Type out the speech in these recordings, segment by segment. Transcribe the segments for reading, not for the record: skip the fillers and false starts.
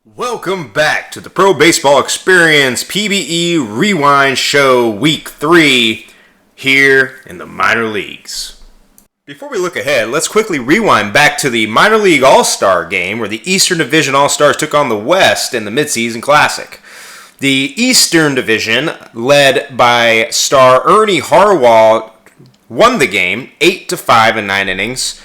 Welcome back to the Pro Baseball Experience PBE Rewind Show Week 3 here in the minor leagues. Before we look ahead, let's quickly rewind back to the Minor League All-Star game where the Eastern Division All-Stars took on the West in the Midseason Classic. The Eastern Division, led by star Ernie Harwell, won the game 8-5 in 9 innings.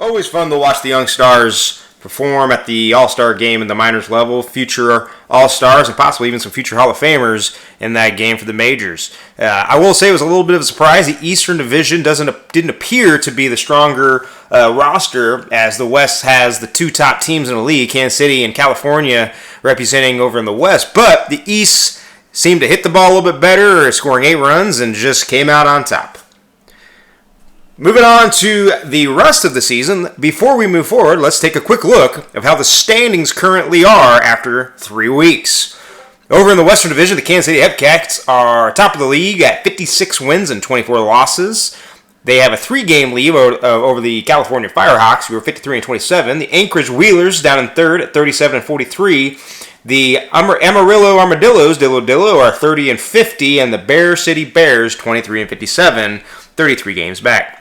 Always fun to watch the young stars perform at the All-Star game in the minors level, future All-Stars, and possibly even some future Hall of Famers in that game for the majors. I will say it was a little bit of a surprise. The Eastern Division didn't appear to be the stronger roster, as the West has the two top teams in the league, Kansas City and California, representing over in the West. But the East seemed to hit the ball a little bit better, scoring 8 runs, and just came out on top. Moving on to the rest of the season, before we move forward, let's take a quick look of how the standings currently are after 3 weeks. Over in the Western Division, the Kansas City Hepcats are top of the league at 56 wins and 24 losses. They have a 3-game lead over the California Firehawks, who are 53 and 27. The Anchorage Wheelers down in third at 37 and 43. The Amarillo Armadillos, Dillo, are 30 and 50, and the Bear City Bears 23 and 57, 33 games back.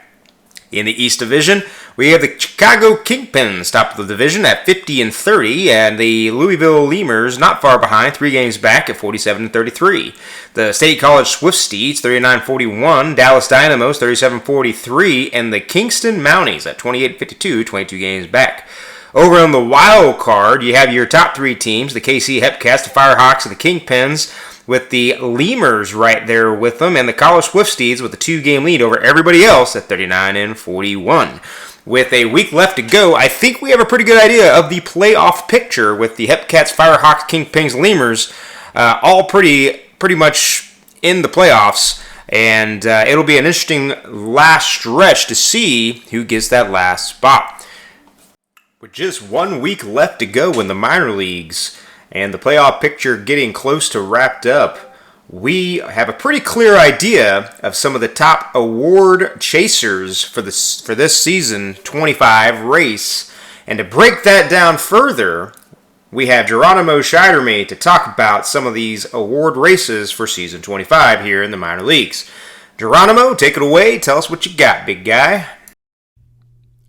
In the East Division, we have the Chicago Kingpins top of the division at 50 and 30, and the Louisville Lemurs not far behind, 3 games back at 47 and 33. The State College Swift Steeds 39-41, Dallas Dynamos 37-43, and the Kingston Mounties at 28-52, 22 games back. Over on the wild card, you have your top 3 teams, the KC Hepcats, the Firehawks, and the Kingpins, with the Lemurs right there with them, and the College Swift Steeds with a 2-game lead over everybody else at 39 and 41. With a week left to go, I think we have a pretty good idea of the playoff picture with the Hepcats, Firehawks, Kingpins, Lemurs, all pretty much in the playoffs, and it'll be an interesting last stretch to see who gets that last spot. With just 1 week left to go in the minor leagues, and the playoff picture getting close to wrapped up, we have a pretty clear idea of some of the top award chasers for this season 25 race. And to break that down further, we have Geronimo Scheiderme to talk about some of these award races for season 25 here in the minor leagues. Geronimo, take it away. Tell us what you got, big guy.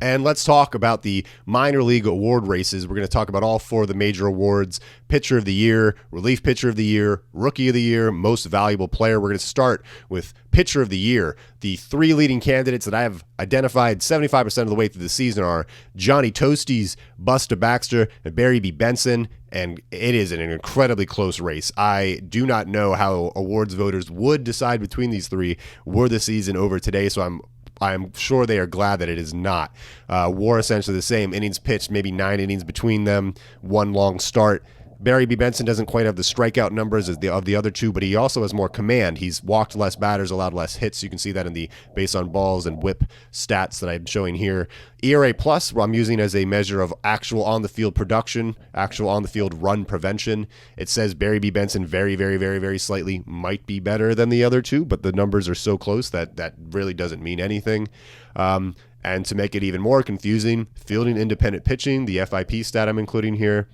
And let's talk about the minor league award races. We're going to talk about all 4 of the major awards: Pitcher of the Year, Relief Pitcher of the Year, Rookie of the Year, Most Valuable Player. We're going to start with Pitcher of the Year. The 3 leading candidates that I have identified 75% of the way through the season are Johnny Toasties, Busta Baxter, and Barry B. Benson, and it is an incredibly close race. I do not know how awards voters would decide between these 3 were the season over today, so I'm sure they are glad that it is not. War essentially the same. Innings pitched, maybe 9 innings between them, 1 long start. Barry B. Benson doesn't quite have the strikeout numbers of the other 2, but he also has more command. He's walked less batters, allowed less hits. You can see that in the base on balls and whip stats that I'm showing here. ERA plus, I'm using as a measure of actual on-the-field production, actual on-the-field run prevention. It says Barry B. Benson very, very, very, very slightly might be better than the other 2, but the numbers are so close that really doesn't mean anything. And to make it even more confusing, fielding independent pitching, the FIP stat I'm including here,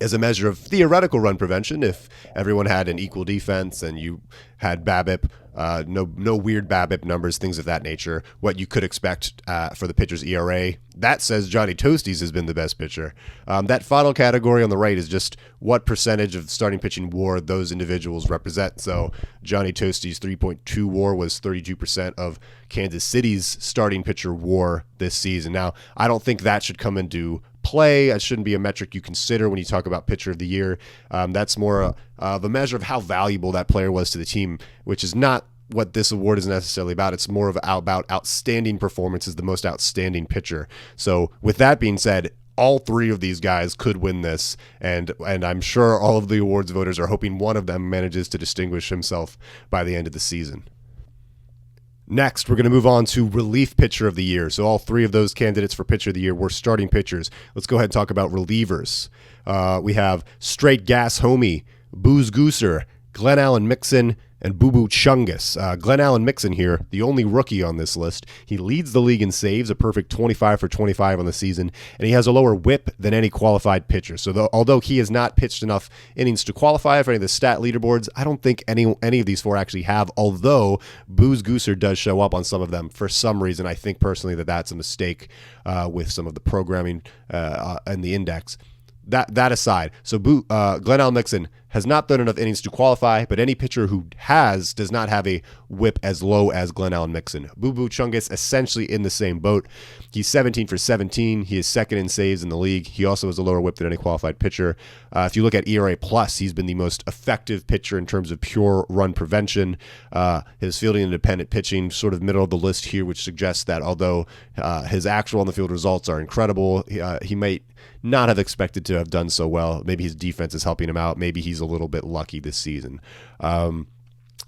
as a measure of theoretical run prevention. If everyone had an equal defense and you had BABIP, no weird BABIP numbers, things of that nature, what you could expect for the pitcher's ERA, that says Johnny Toasties has been the best pitcher. That final category on the right is just what percentage of starting pitching WAR those individuals represent. So Johnny Toasties' 3.2 WAR was 32% of Kansas City's starting pitcher WAR this season. Now, I don't think that should come into play. It shouldn't be a metric you consider when you talk about Pitcher of the Year. That's more of a measure of how valuable that player was to the team, which is not what this award is necessarily about. It's more of about outstanding performances, the most outstanding pitcher. So with that being said, all 3 of these guys could win this, and I'm sure all of the awards voters are hoping one of them manages to distinguish himself by the end of the season. Next, we're going to move on to Relief Pitcher of the Year. So all 3 of those candidates for Pitcher of the Year were starting pitchers. Let's go ahead and talk about relievers. We have Straight Gas Homie, Booze Gooser, Glenn Allen Mixon, and Boo Boo Chungus. Glenn Allen Mixon here, the only rookie on this list. He leads the league in saves, a perfect 25 for 25 on the season, and he has a lower whip than any qualified pitcher. So although he has not pitched enough innings to qualify for any of the stat leaderboards, I don't think any of these four actually have, although Booze Gooser does show up on some of them for some reason. I think personally that's a mistake with some of the programming and the index. That aside, so Glenn Allen Mixon has not done enough innings to qualify, but any pitcher who does not have a whip as low as Glenn Allen Mixon. Boo Boo Chungus essentially in the same boat. He's 17 for 17. He is second in saves in the league. He also has a lower whip than any qualified pitcher. If you look at ERA plus, he's been the most effective pitcher in terms of pure run prevention. His fielding and independent pitching, sort of middle of the list here, which suggests that although his actual on the field results are incredible, he might not have expected to have done so well. Maybe his defense is helping him out. Maybe he's a little bit lucky this season.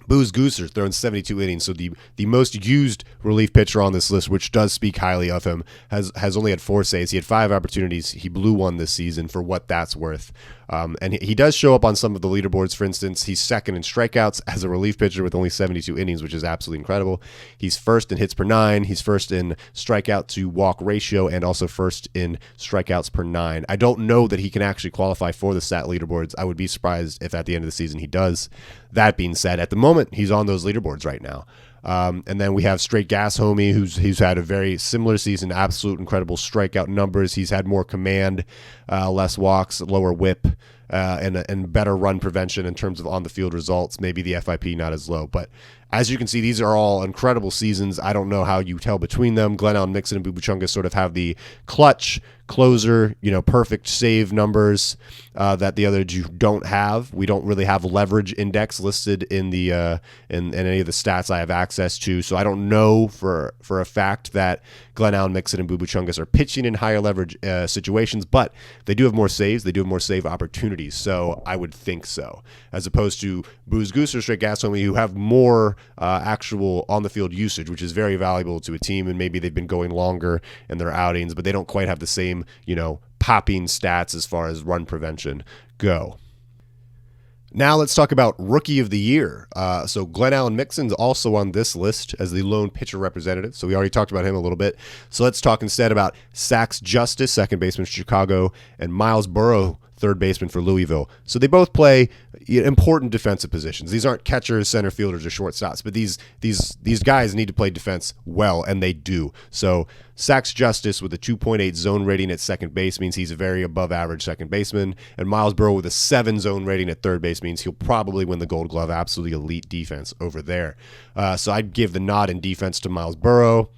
Booze Gooser throwing 72 innings, so the most used relief pitcher on this list, which does speak highly of him, has only had 4 saves. He had 5 opportunities. He blew one this season for what that's worth. And he does show up on some of the leaderboards. For instance, he's second in strikeouts as a relief pitcher with only 72 innings, which is absolutely incredible. He's first in hits per 9. He's first in strikeout to walk ratio and also first in strikeouts per 9. I don't know that he can actually qualify for the stat leaderboards. I would be surprised if at the end of the season he does. That being said, at the moment, he's on those leaderboards right now. And then we have Straight Gas Homie, who's had a very similar season, absolute incredible strikeout numbers. He's had more command, less walks, lower whip, and better run prevention in terms of on-the-field results. Maybe the FIP not as low. But as you can see, these are all incredible seasons. I don't know how you tell between them. Glenn Allen Mixon and Boo Boo Chungus sort of have the clutch, closer, perfect save numbers that the other don't have. We don't really have leverage index listed in the in any of the stats I have access to, so I don't know for a fact that Glenn Allen Mixon and Boo Boo Chungus are pitching in higher leverage situations, but they do have more saves. They do have more save opportunities, so I would think so, as opposed to Booze Goose or Straight Gas Homie, who have more actual on-the-field usage, which is very valuable to a team, and maybe they've been going longer in their outings, but they don't quite have the same popping stats as far as run prevention go. Now let's talk about Rookie of the Year. So Glenn Allen Mixon's also on this list as the lone pitcher representative. So we already talked about him a little bit. So let's talk instead about Sax Justice, second baseman for Chicago, and Miles Burrow, third baseman for Louisville. So they both play important defensive positions. These aren't catchers, center fielders, or shortstops, but these guys need to play defense well, and they do. So Sax Justice with a 2.8 zone rating at second base means he's a very above average second baseman, and Miles Burrow with a 7 zone rating at third base means he'll probably win the Gold Glove. Absolutely elite defense over there. So I'd give the nod in defense to Miles Burrow.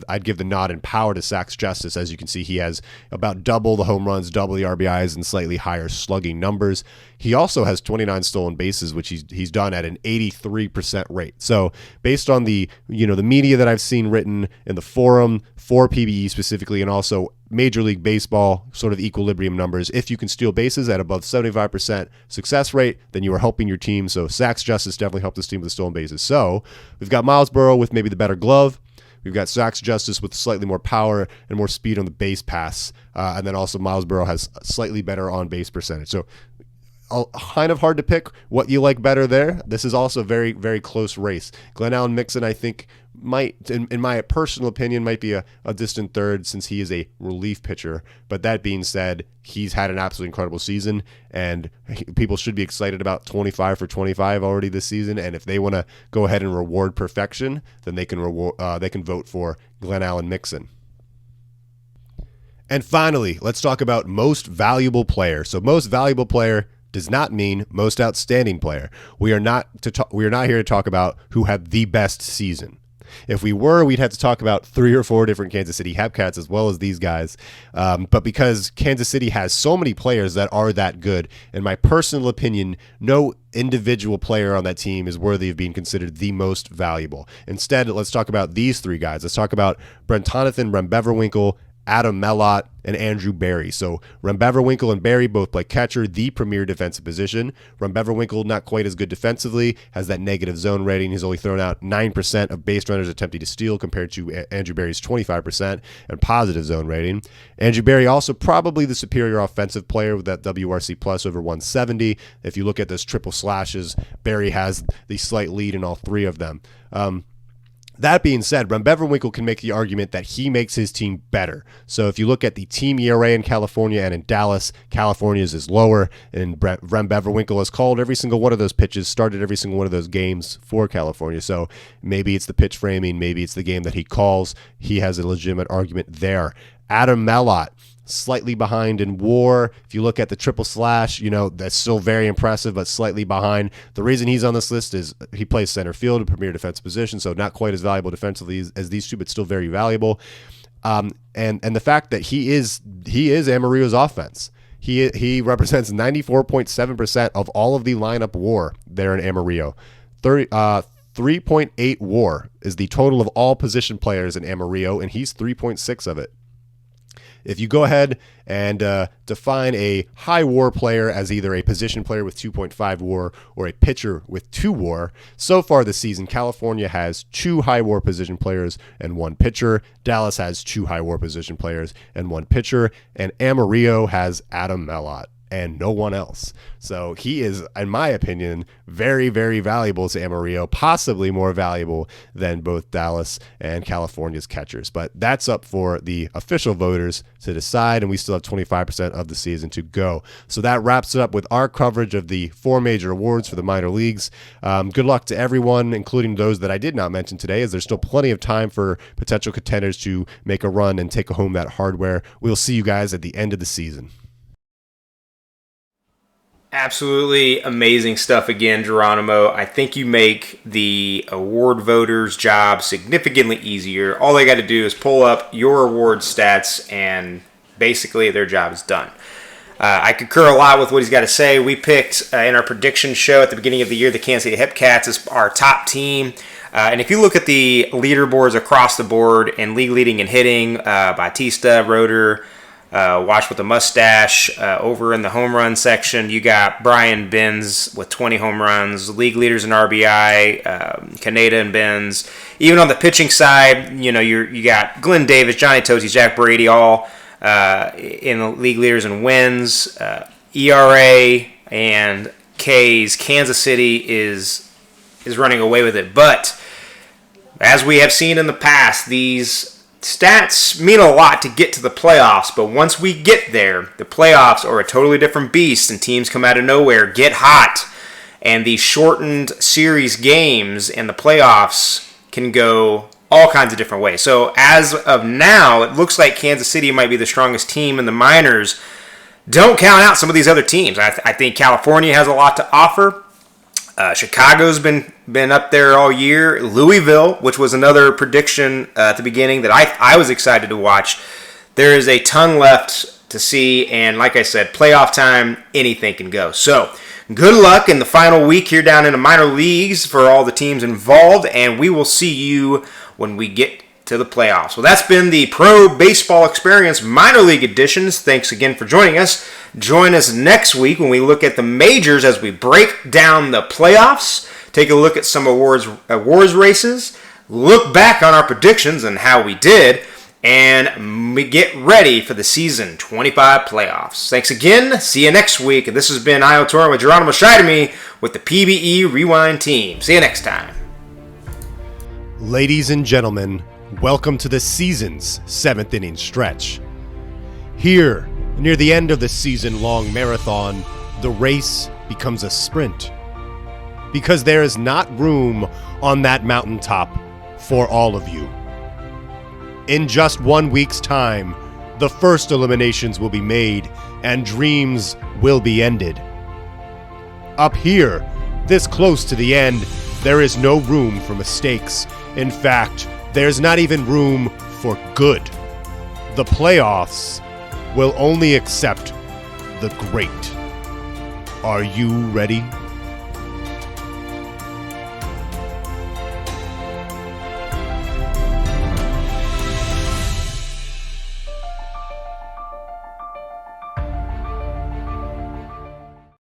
I'd give the nod in power to Sax Justice. As you can see, he has about double the home runs, double the RBIs, and slightly higher slugging numbers. He also has 29 stolen bases, which he's done at an 83% rate. So based on the media that I've seen written in the forum for PBE specifically, and also Major League Baseball sort of equilibrium numbers, if you can steal bases at above 75% success rate, then you are helping your team. So Sax Justice definitely helped this team with the stolen bases. So we've got Miles Burrow with maybe the better glove. We've got Sax Justice with slightly more power and more speed on the base pass. And then also Miles Burrow has slightly better on-base percentage. So kind of hard to pick what you like better there. This is also a very, very close race. Glenn Allen Mixon, I think, might, in my personal opinion, might be a distant third since he is a relief pitcher. But that being said, he's had an absolutely incredible season, and people should be excited about 25 for 25 already this season. And if they want to go ahead and reward perfection, then they can vote for Glenn Allen Mixon. And finally, let's talk about most valuable player. So most valuable player does not mean most outstanding player. We are not here to talk about who had the best season. If we were, we'd have to talk about 3 or 4 different Kansas City Hepcats as well as these guys. But because Kansas City has so many players that are that good, in my personal opinion, no individual player on that team is worthy of being considered the most valuable. Instead, let's talk about these 3 guys. Let's talk about Brentonathan Rembeverwinkle, Adam Mellott, and Andrew Barry. So Rembeverwinkle and Barry both play catcher, the premier defensive position. Rembeverwinkle not quite as good defensively, has that negative zone rating. He's only thrown out 9% of base runners attempting to steal compared to Andrew Barry's 25% and positive zone rating. Andrew Barry also probably the superior offensive player with that WRC plus over 170. If you look at those triple slashes, Barry has the slight lead in all three of them. That being said, Rembeverwinkle can make the argument that he makes his team better. So if you look at the team ERA in California and in Dallas, California's is lower, and Rembeverwinkle has called every single one of those pitches, started every single one of those games for California. So maybe it's the pitch framing, maybe it's the game that he calls. He has a legitimate argument there. Adam Mellott, slightly behind in WAR. If you look at the triple slash, that's still very impressive, but slightly behind. The reason he's on this list is he plays center field, a premier defensive position, so not quite as valuable defensively as these two, but still very valuable. And the fact that he is Amarillo's offense. He represents 94.7% of all of the lineup WAR there in Amarillo. 3.8 WAR is the total of all position players in Amarillo, and he's 3.6 of it. If you go ahead and define a high WAR player as either a position player with 2.5 WAR or a pitcher with 2 WAR, so far this season, California has 2 high WAR position players and 1 pitcher. Dallas has 2 high WAR position players and 1 pitcher. And Amarillo has Adam Mellott and no one else. So he is, in my opinion, very, very valuable to Amarillo, possibly more valuable than both Dallas and California's catchers. But that's up for the official voters to decide, and we still have 25% of the season to go. So that wraps it up with our coverage of the 4 major awards for the minor leagues. Good luck to everyone, including those that I did not mention today, as there's still plenty of time for potential contenders to make a run and take home that hardware. We'll see you guys at the end of the season. Absolutely amazing stuff again, Geronimo. I think you make the award voters' job significantly easier. All they got to do is pull up your award stats, and basically their job is done. I concur a lot with what he's got to say. We picked in our prediction show at the beginning of the year the Kansas City Hipcats as our top team. And if you look at the leaderboards across the board and league leading in hitting, Bautista, Roeder, Watch with a Mustache. Over in the home run section, you got Brian Benz with 20 home runs, league leaders in RBI, Kaneda and Benz. Even on the pitching side, you got Glenn Davis, Johnny Tosi, Jack Brady, all in the league leaders in wins. ERA and Ks. Kansas City is running away with it. But as we have seen in the past, these stats mean a lot to get to the playoffs, but once we get there, the playoffs are a totally different beast, and teams come out of nowhere, get hot, and these shortened series games and the playoffs can go all kinds of different ways. So as of now, it looks like Kansas City might be the strongest team in the minors. Don't count out some of these other teams. I think California has a lot to offer. Chicago's been up there all year. Louisville, which was another prediction at the beginning that I was excited to watch. There is a ton left to see, and like I said, playoff time, anything can go. So good luck in the final week here down in the minor leagues for all the teams involved, and we will see you when we get to the playoffs. Well, that's been the Pro Baseball Experience Minor League Editions. Thanks again for joining us. Join us next week when we look at the majors as we break down the playoffs, take a look at some awards races, look back on our predictions and how we did, and we get ready for the season 25 playoffs. Thanks again. See you next week. And this has been Io Torrent with Geronimo Scheidemy with the PBE Rewind team. See you next time. Ladies and gentlemen, welcome to the season's 7th inning stretch. Here, near the end of the season-long marathon, the race becomes a sprint. Because there is not room on that mountaintop for all of you. In just 1 week's time, the first eliminations will be made and dreams will be ended. Up here, this close to the end, there is no room for mistakes. In fact, there's not even room for good. The playoffs will only accept the great. Are you ready?